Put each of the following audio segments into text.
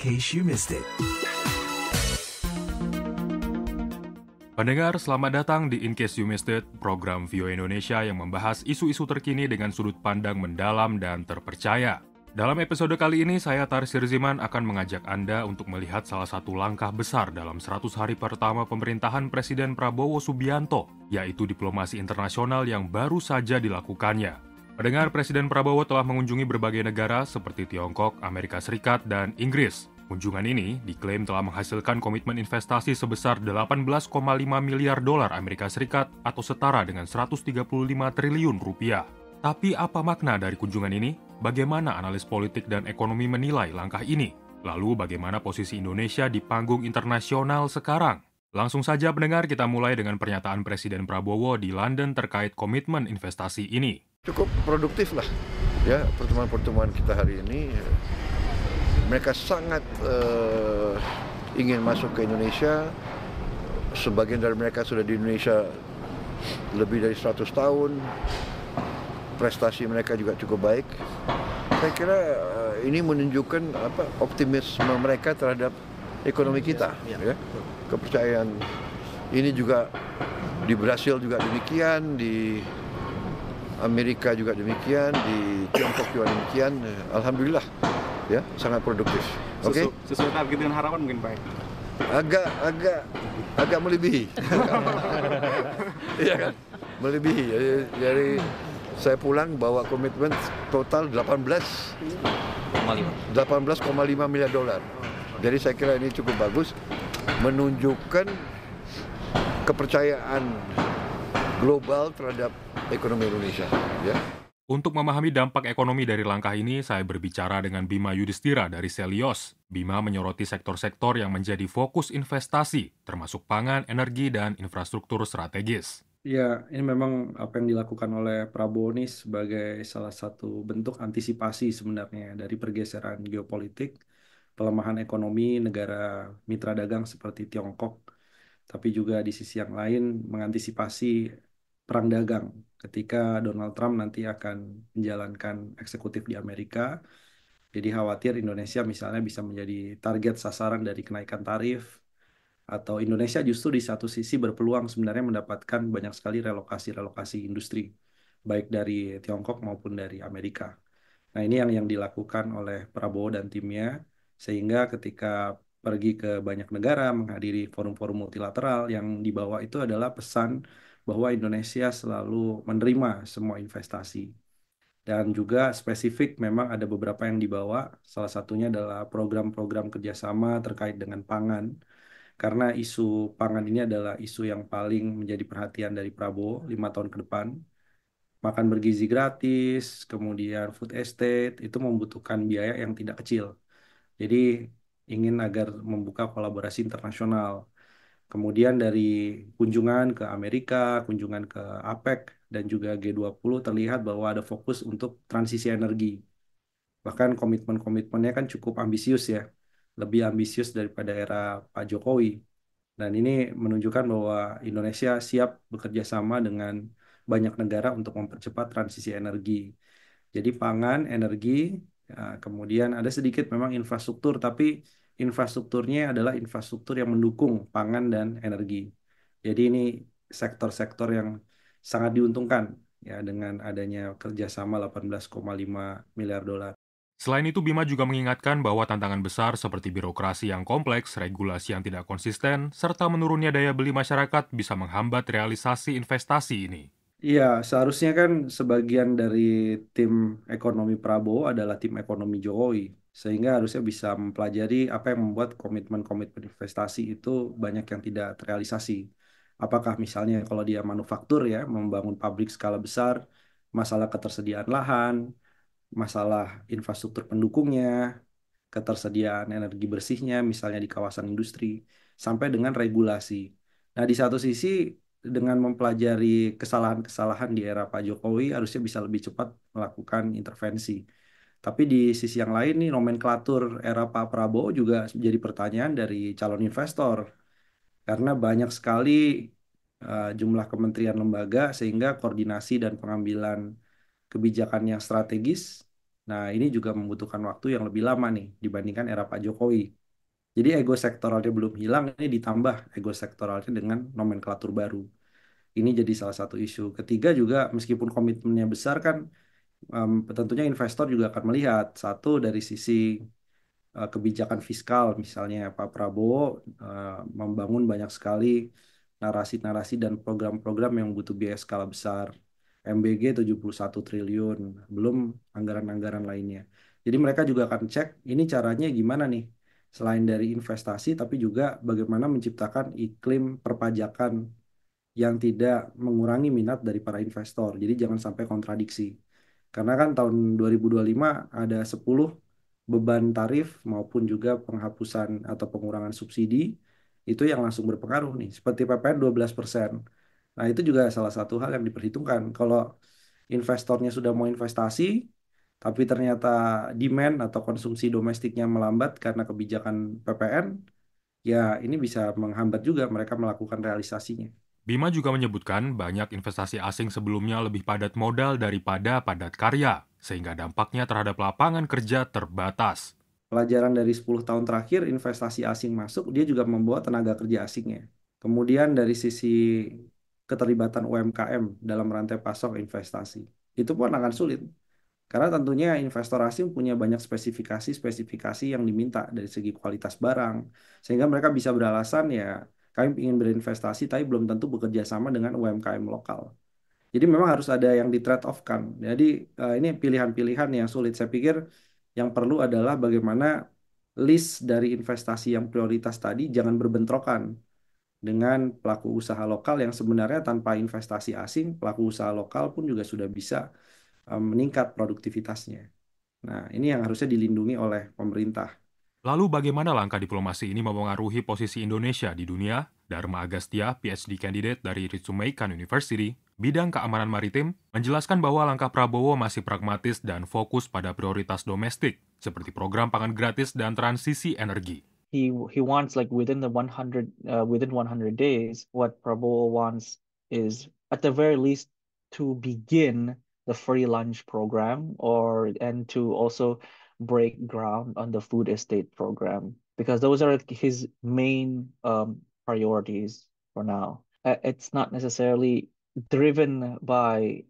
case you missed it. Pendengar, selamat datang di In Case You Missed It, program VOA Indonesia yang membahas isu-isu terkini dengan sudut pandang mendalam dan terpercaya. Dalam episode kali ini, saya Tarsir Ziman akan mengajak Anda untuk melihat salah satu langkah besar dalam 100 hari pertama pemerintahan Presiden Prabowo Subianto, yaitu diplomasi internasional yang baru saja dilakukannya. Pendengar, Presiden Prabowo telah mengunjungi berbagai negara seperti Tiongkok, Amerika Serikat, dan Inggris. Kunjungan ini diklaim telah menghasilkan komitmen investasi sebesar 18,5 miliar dolar Amerika Serikat atau setara dengan 135 triliun rupiah. Tapi apa makna dari kunjungan ini? Bagaimana analis politik dan ekonomi menilai langkah ini? Lalu bagaimana posisi Indonesia di panggung internasional sekarang? Langsung saja pendengar, kita mulai dengan pernyataan Presiden Prabowo di London terkait komitmen investasi ini. Cukup produktif lah ya pertemuan-pertemuan kita hari ini. Mereka sangat ingin masuk ke Indonesia. Sebagian dari mereka sudah di Indonesia lebih dari 100 tahun. Prestasi mereka juga cukup baik. Saya kira ini menunjukkan optimisme mereka terhadap ekonomi kita. Ya. Kepercayaan ini juga di Brasil juga demikian, di Amerika juga demikian, di Tiongkok juga demikian. Alhamdulillah. Ya, sangat produktif. Oke. Sesuai target dengan harapan mungkin Pak. Agak melebihi. Iya kan? Melebihi. Jadi saya pulang bawa komitmen total 18,5 miliar dolar. Jadi saya kira ini cukup bagus, menunjukkan kepercayaan global terhadap ekonomi Indonesia. Ya. Untuk memahami dampak ekonomi dari langkah ini, saya berbicara dengan Bima Yudhistira dari Selios. Bima menyoroti sektor-sektor yang menjadi fokus investasi, termasuk pangan, energi, dan infrastruktur strategis. Ya, ini memang apa yang dilakukan oleh Prabowo ini sebagai salah satu bentuk antisipasi sebenarnya dari pergeseran geopolitik, pelemahan ekonomi negara mitra dagang seperti Tiongkok, tapi juga di sisi yang lain mengantisipasi perang dagang ketika Donald Trump nanti akan menjalankan eksekutif di Amerika. Jadi khawatir Indonesia misalnya bisa menjadi target sasaran dari kenaikan tarif, atau Indonesia justru di satu sisi berpeluang sebenarnya mendapatkan banyak sekali relokasi-relokasi industri, baik dari Tiongkok maupun dari Amerika. Nah, ini yang dilakukan oleh Prabowo dan timnya, sehingga ketika pergi ke banyak negara, menghadiri forum-forum multilateral, yang dibawa itu adalah pesan bahwa Indonesia selalu menerima semua investasi. Dan juga spesifik memang ada beberapa yang dibawa, salah satunya adalah program-program kerjasama terkait dengan pangan, karena isu pangan ini adalah isu yang paling menjadi perhatian dari Prabowo 5 tahun ke depan. Makan bergizi gratis, kemudian food estate, itu membutuhkan biaya yang tidak kecil. Jadi ingin agar membuka kolaborasi internasional. Kemudian dari kunjungan ke Amerika, kunjungan ke APEC, dan juga G20 terlihat bahwa ada fokus untuk transisi energi. Bahkan komitmen-komitmennya kan cukup ambisius ya, lebih ambisius daripada era Pak Jokowi. Dan ini menunjukkan bahwa Indonesia siap bekerja sama dengan banyak negara untuk mempercepat transisi energi. Jadi pangan, energi, kemudian ada sedikit memang infrastruktur, tapi infrastrukturnya adalah infrastruktur yang mendukung pangan dan energi. Jadi ini sektor-sektor yang sangat diuntungkan ya dengan adanya kerjasama 18,5 miliar dolar. Selain itu, Bima juga mengingatkan bahwa tantangan besar seperti birokrasi yang kompleks, regulasi yang tidak konsisten, serta menurunnya daya beli masyarakat bisa menghambat realisasi investasi ini. Iya, seharusnya kan sebagian dari tim ekonomi Prabowo adalah tim ekonomi Jokowi, sehingga harusnya bisa mempelajari apa yang membuat komitmen-komitmen investasi itu banyak yang tidak terrealisasi. Apakah misalnya kalau dia manufaktur ya, membangun pabrik skala besar, masalah ketersediaan lahan, masalah infrastruktur pendukungnya, ketersediaan energi bersihnya, misalnya di kawasan industri, sampai dengan regulasi. Nah, di satu sisi, dengan mempelajari kesalahan-kesalahan di era Pak Jokowi, harusnya bisa lebih cepat melakukan intervensi. Tapi di sisi yang lain nih, nomenklatur era Pak Prabowo juga jadi pertanyaan dari calon investor. Karena banyak sekali jumlah kementerian lembaga, sehingga koordinasi dan pengambilan kebijakan yang strategis Nah, ini juga membutuhkan waktu yang lebih lama nih dibandingkan era Pak Jokowi. Jadi ego sektoralnya belum hilang, ini ditambah ego sektoralnya dengan nomenklatur baru. Ini jadi salah satu isu. Ketiga juga meskipun komitmennya besar kan, tentunya investor juga akan melihat satu dari sisi kebijakan fiskal, misalnya Pak Prabowo membangun banyak sekali narasi-narasi dan program-program yang butuh biaya skala besar. MBG 71 triliun, belum anggaran-anggaran lainnya. Jadi mereka juga akan cek ini caranya gimana nih, selain dari investasi, tapi juga bagaimana menciptakan iklim perpajakan yang tidak mengurangi minat dari para investor. Jadi jangan sampai kontradiksi. Karena kan tahun 2025 ada 10 beban tarif maupun juga penghapusan atau pengurangan subsidi itu yang langsung berpengaruh nih. Seperti PPN 12%. Nah, itu juga salah satu hal yang diperhitungkan. Kalau investornya sudah mau investasi, tapi ternyata demand atau konsumsi domestiknya melambat karena kebijakan PPN, ya ini bisa menghambat juga mereka melakukan realisasinya. Bima juga menyebutkan banyak investasi asing sebelumnya lebih padat modal daripada padat karya, sehingga dampaknya terhadap lapangan kerja terbatas. Pelajaran dari 10 tahun terakhir, investasi asing masuk, dia juga membawa tenaga kerja asingnya. Kemudian dari sisi keterlibatan UMKM dalam rantai pasok investasi, itu pun akan sulit. Karena tentunya investor asing punya banyak spesifikasi-spesifikasi yang diminta dari segi kualitas barang. Sehingga mereka bisa beralasan ya, kami ingin berinvestasi tapi belum tentu bekerja sama dengan UMKM lokal. Jadi memang harus ada yang di trade off kan. Jadi ini pilihan-pilihan yang sulit. Saya pikir yang perlu adalah bagaimana list dari investasi yang prioritas tadi jangan berbentrokan dengan pelaku usaha lokal yang sebenarnya tanpa investasi asing, pelaku usaha lokal pun juga sudah bisa meningkat produktivitasnya. Nah, ini yang harusnya dilindungi oleh pemerintah. Lalu bagaimana langkah diplomasi ini mempengaruhi posisi Indonesia di dunia? Dharma Agastya, PhD candidate dari Ritsumeikan University, bidang keamanan maritim, menjelaskan bahwa langkah Prabowo masih pragmatis dan fokus pada prioritas domestik, seperti program pangan gratis dan transisi energi. He wants like within 100 days, what Prabowo wants is at the very least to begin the free lunch program and to also break ground on the food estate program, because those are his main priorities for now. It's not necessarily driven by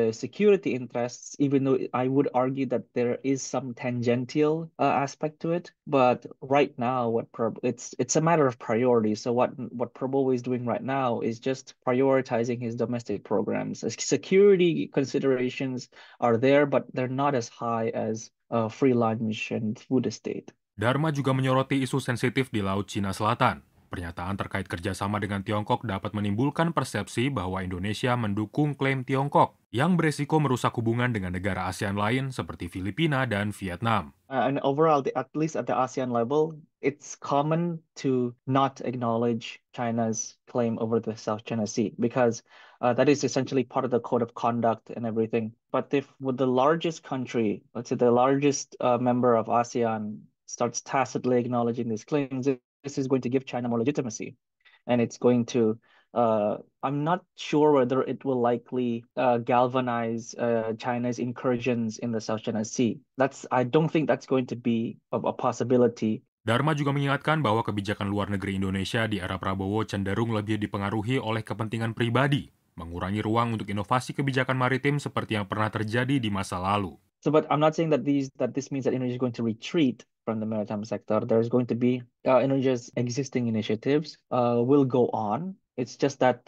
security interests, even though I would argue that there is some tangential aspect to it. But right now, it's a matter of priority. So what Prabowo is doing right now is just prioritizing his domestic programs. Security considerations are there, but they're not as high as free lunch and food estate. Dharma juga menyoroti isu sensitif di Laut Cina Selatan. Pernyataan terkait kerjasama dengan Tiongkok dapat menimbulkan persepsi bahwa Indonesia mendukung klaim Tiongkok yang beresiko merusak hubungan dengan negara ASEAN lain seperti Filipina dan Vietnam. And overall, at least at the ASEAN level, it's common to not acknowledge China's claim over the South China Sea, because that is essentially part of the code of conduct and everything. But if with the largest country, let's say the largest member of ASEAN, starts tacitly acknowledging these claims, this is going to give China more legitimacy. And it's going to, I'm not sure whether it will likely galvanize China's incursions in the South China Sea. I don't think that's going to be a possibility. Dharma juga mengingatkan bahwa kebijakan luar negeri Indonesia di era Prabowo cenderung lebih dipengaruhi oleh kepentingan pribadi, mengurangi ruang untuk inovasi kebijakan maritim seperti yang pernah terjadi di masa lalu. So, but I'm not saying that this means that Indonesia is going to retreat from the maritime sector. There's going to be Indonesia's existing initiatives will go on. It's just that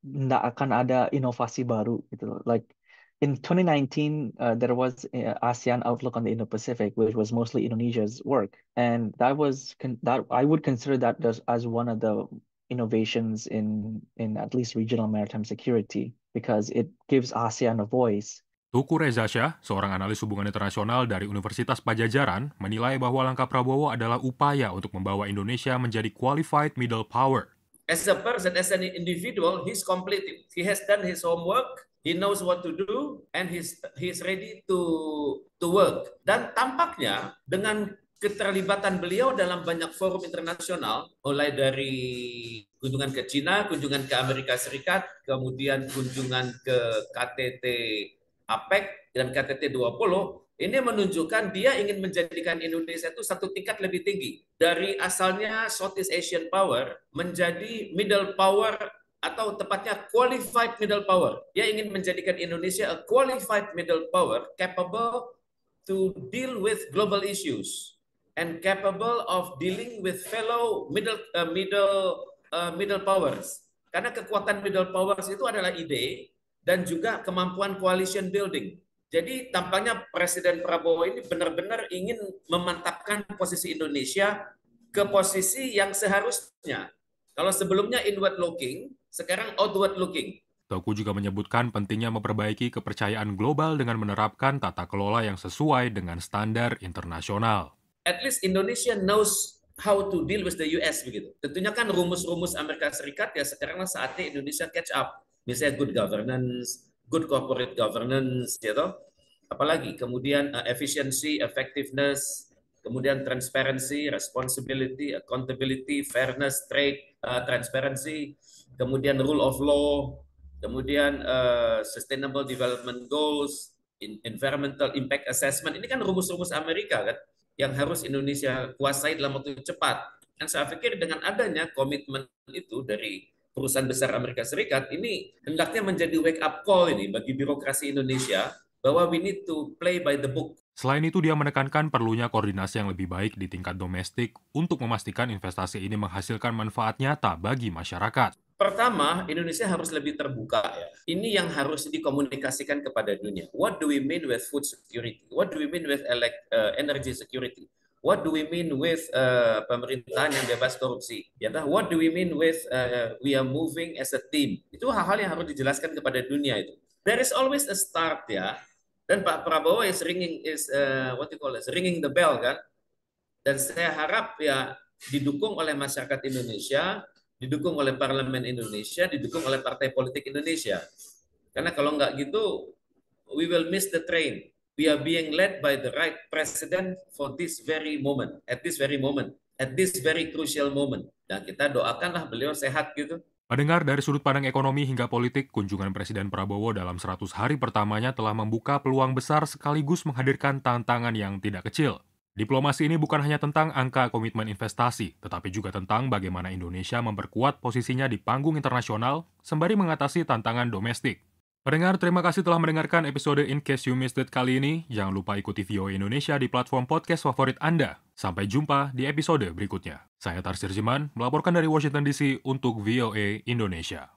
nggak akan ada inovasi baru gitu loh. Like in 2019, there was ASEAN Outlook on the Indo-Pacific, which was mostly Indonesia's work, and that I would consider that as one of the innovations in at least regional maritime security, because it gives ASEAN a voice. Tuku Reza Shah, seorang analis hubungan internasional dari Universitas Pajajaran, menilai bahwa langkah Prabowo adalah upaya untuk membawa Indonesia menjadi qualified middle power. As a person, as an individual, he's completed. He has done his homework, he knows what to do, and he's ready to work. Dan tampaknya dengan keterlibatan beliau dalam banyak forum internasional, mulai dari kunjungan ke Cina, kunjungan ke Amerika Serikat, kemudian kunjungan ke KTT APEC dan KTT 20, Ini menunjukkan dia ingin menjadikan Indonesia itu satu tingkat lebih tinggi. Dari asalnya Southeast Asian power menjadi middle power atau tepatnya qualified middle power. Dia ingin menjadikan Indonesia a qualified middle power capable to deal with global issues and capable of dealing with fellow middle powers. Karena kekuatan middle powers itu adalah ide dan juga kemampuan coalition building. Jadi tampaknya Presiden Prabowo ini benar-benar ingin memantapkan posisi Indonesia ke posisi yang seharusnya. Kalau sebelumnya inward looking, sekarang outward looking. Teuku juga menyebutkan pentingnya memperbaiki kepercayaan global dengan menerapkan tata kelola yang sesuai dengan standar internasional. At least Indonesia knows how to deal with the US begitu. Tentunya kan rumus-rumus Amerika Serikat ya sekarang saatnya Indonesia catch up. Misalnya good governance, good corporate governance, gitu. Apalagi kemudian efficiency, effectiveness, kemudian transparency, responsibility, accountability, fairness, trade, transparency, kemudian rule of law, kemudian sustainable development goals, environmental impact assessment. Ini kan rumus-rumus Amerika kan yang harus Indonesia kuasai dalam waktu cepat. Dan saya pikir dengan adanya komitmen itu dari perusahaan besar Amerika Serikat, ini hendaknya menjadi wake up call ini bagi birokrasi Indonesia bahwa we need to play by the book. Selain itu, dia menekankan perlunya koordinasi yang lebih baik di tingkat domestik untuk memastikan investasi ini menghasilkan manfaat nyata bagi masyarakat. Pertama, Indonesia harus lebih terbuka ya. Ini yang harus dikomunikasikan kepada dunia. What do we mean with food security? What do we mean with energy security? What do we mean with pemerintahan yang bebas korupsi? Ya, what do we mean with we are moving as a team? Itu hal-hal yang harus dijelaskan kepada dunia itu. There is always a start ya. Dan Pak Prabowo ringing the bell kan. Dan saya harap ya didukung oleh masyarakat Indonesia, didukung oleh Parlemen Indonesia, didukung oleh partai politik Indonesia. Karena kalau nggak gitu, we will miss the train. We are being led by the right president for this very moment, at this very crucial moment. Dan kita doakanlah beliau sehat gitu. Mendengar dari sudut pandang ekonomi hingga politik, kunjungan Presiden Prabowo dalam 100 hari pertamanya telah membuka peluang besar sekaligus menghadirkan tantangan yang tidak kecil. Diplomasi ini bukan hanya tentang angka komitmen investasi, tetapi juga tentang bagaimana Indonesia memperkuat posisinya di panggung internasional sembari mengatasi tantangan domestik. Pendengar, terima kasih telah mendengarkan episode In Case You Missed It kali ini. Jangan lupa ikuti VOA Indonesia di platform podcast favorit Anda. Sampai jumpa di episode berikutnya. Saya Tarsir Jiman, melaporkan dari Washington DC untuk VOA Indonesia.